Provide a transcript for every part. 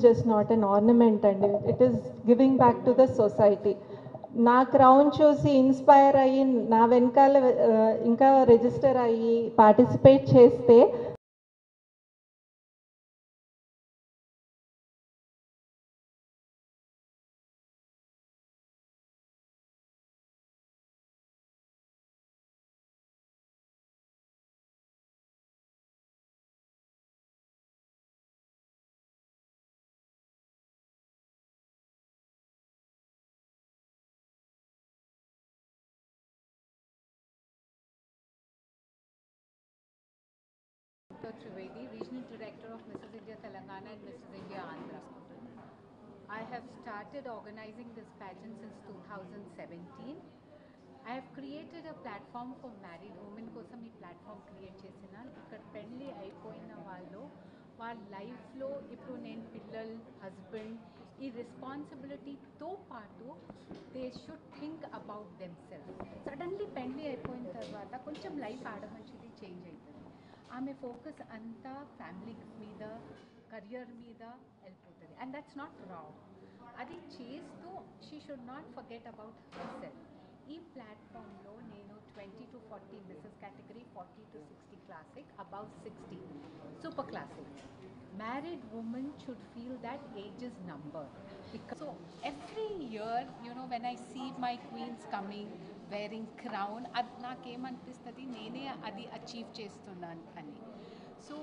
just not an ornament and it is giving back to the society. నా crown చూసి inspire అయ్యి నా వెనకాల ఇంకా రిజిస్టర్ అయ్యి పార్టిసిపేట్ చేస్తే Trivedi, Regional Director of Mrs. India Telangana and Mrs. India Andhra. I have started organizing this pageant since 2017. I have created a platform for married women కోసం ఈ ప్లాట్ఫామ్ క్రియేట్ చేసిన ఇక్కడ పెళ్ళి అయిపోయిన వాళ్ళు వాళ్ళ లైఫ్లో ఇప్పుడు నేను పిల్లలు హస్బెండ్ ఈ రెస్పాన్సిబిలిటీతో పాటు they should think about themself. Suddenly పెళ్ళి అయిపోయిన తర్వాత కొంచెం లైఫ్ ఆడమనిషిది చేంజ్ అవుతుంది. ఆమె ఫోకస్ అంతా ఫ్యామిలీ మీద కరియర్ మీద వెళ్ళిపోతుంది అండ్ దట్స్ నాట్ రాంగ్. అది చేస్తూ she should not forget about herself. ఈ ప్లాట్ఫామ్లో నేను 20 to 40 Mrs category, 40 to 60 classic, above 60 super classic. Married women should feel that age is number. So every year, when I see my queens coming wearing crown, ad nakemanipistadi nene adi achieve chestunnanu ani. So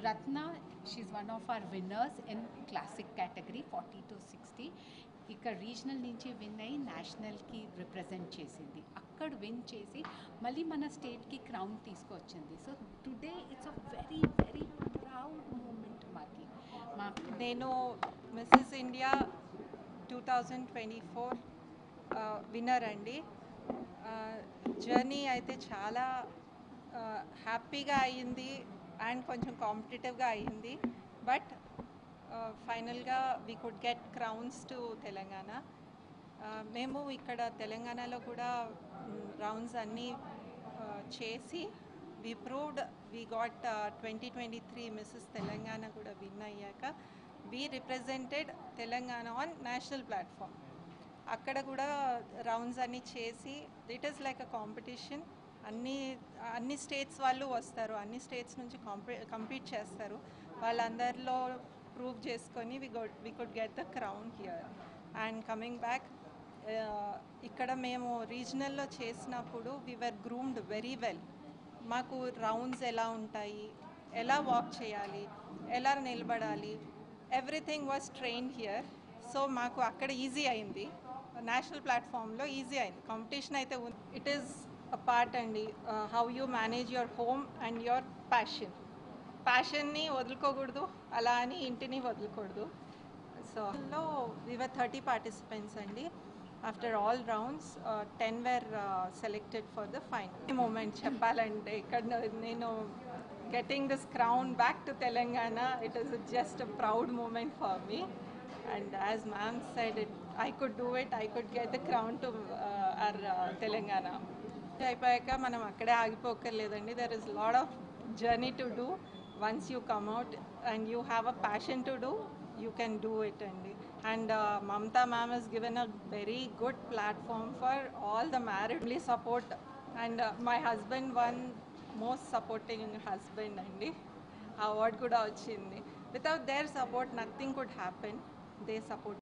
Ratna, she's one of our winners in classic category 40 to 60. ఇక్కడ regional నుంచి win అయ్యి నేషనల్కి represent చేసింది. అక్కడ win చేసి మళ్ళీ మన స్టేట్కి crown తీసుకొచ్చింది. So today it's a very very proud moment మాకి. నేను మిస్సెస్ ఇండియా 2024 విన్నర్ అండి. జర్నీ అయితే చాలా హ్యాపీగా అయ్యింది అండ్ కొంచెం కాంపిటేటివ్గా అయ్యింది. బట్ ఫైనల్గా we could get crowns to Telangana. మేము ఇక్కడ తెలంగాణలో కూడా రౌండ్స్ అన్నీ చేసి we proved we got 2023 Mrs Telangana కూడా విన్ అయ్యాక we represented Telangana on national platform. అక్కడ కూడా రౌండ్స్ అన్నీ చేసి it is like a competition. అన్ని స్టేట్స్ వాళ్ళు వస్తారు, అన్ని స్టేట్స్ నుంచి కంపీట్ చేస్తారు. వాళ్ళందరిలో ప్రూవ్ చేసుకొని we could get the crown here. And coming back, ఇక్కడ మేము రీజనల్లో చేసినప్పుడు we were groomed very well. మాకు రౌండ్స్ ఎలా ఉంటాయి, ఎలా వాక్ చేయాలి, ఎలా నిలబడాలి, everything was train here. So మాకు అక్కడ ఈజీ అయింది, నేషనల్ ప్లాట్ఫామ్లో ఈజీ అయింది. కాంపిటీషన్ అయితే ఇట్ ఈస్ అ పార్ట్ అండి, how you manage your home and your ప్యాషన్ని వదులుకోకూడదు, అలా అని ఇంటిని వదులుకూడదు. సో వీ వర్ 30 పార్టిసిపెంట్స్ అండి. After all rounds 10 were selected for the final. Moment చెప్పాలంటే ఇక్కడ నేను getting this crown back to Telangana, it is just a proud moment for me. And as ma'am said it, I could do it, I could get the crown to our Telangana. అయిపోయాక మనం అక్కడే ఆగిపోకర్లేదండి. There is lot of journey to do. Once you come out and you have a passion to do, you can do it. And Mamta ma'am has given a very good platform for all the married family support. And my husband won most supporting husband andi award kuda vachindi. Without their support nothing could happen. They support